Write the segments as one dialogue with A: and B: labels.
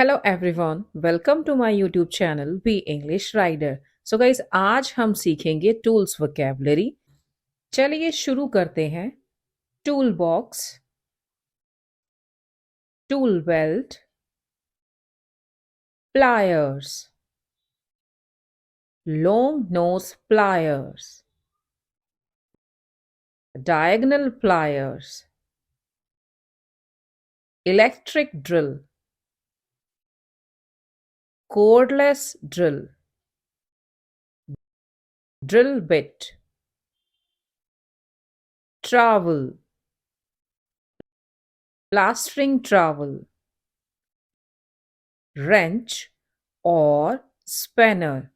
A: Hello everyone, welcome to my YouTube channel B English rider. So guys, आज हम सीखेंगे tools vocabulary. चलिए शुरू करते हैं। Tool box, tool belt, pliers, long nose pliers, diagonal pliers, electric drill, cordless drill, drill bit, trowel, plastering trowel, wrench or spanner,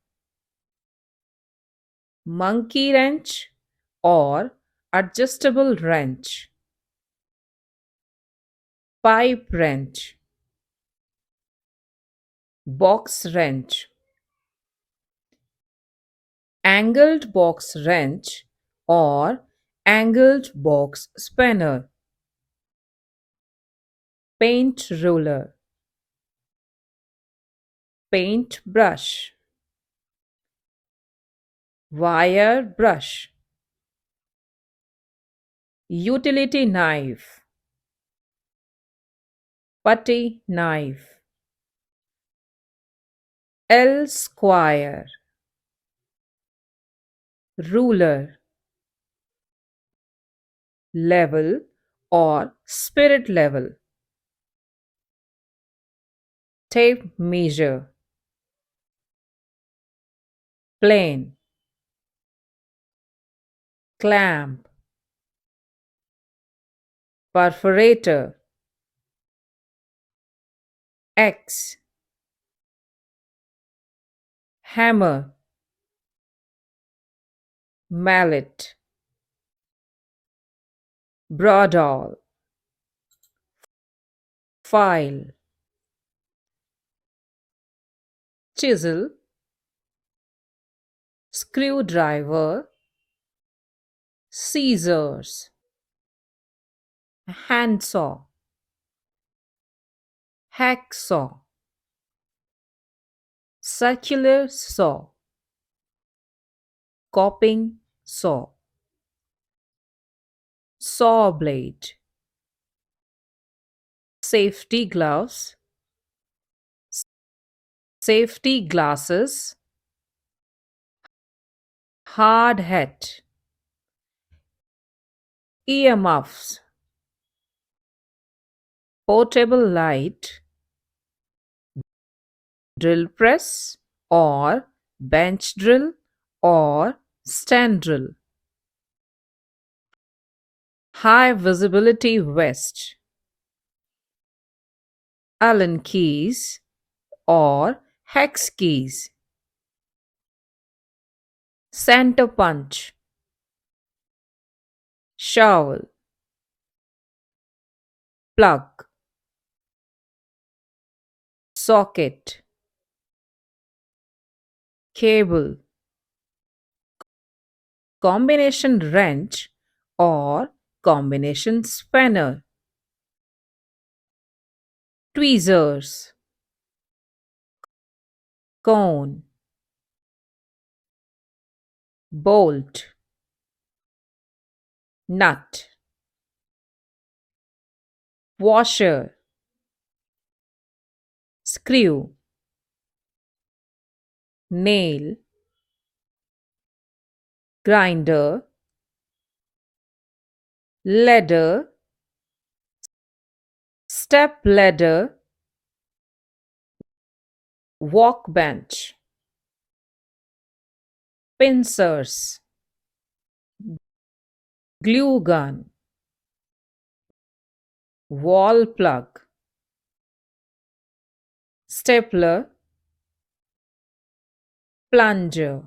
A: monkey wrench or adjustable wrench, pipe wrench, box wrench, angled box wrench or angled box spanner, paint roller, paint brush, wire brush, utility knife, putty knife, L square, ruler, level or spirit level, tape measure, plane, clamp, perforator, X, hammer, mallet, bradawl, file, chisel, screwdriver, scissors, handsaw, hacksaw, circular saw, coping saw, saw blade, safety gloves, safety glasses, hard hat, earmuffs, portable light, drill press or bench drill or stand drill, high visibility vest, Allen keys or hex keys, center punch, shovel, plug, socket, cable, combination wrench or combination spanner, tweezers, cone, bolt, nut, washer, screw, nail, grinder, ladder, step ladder, workbench, pincers, glue gun, wall plug, stapler, plunger.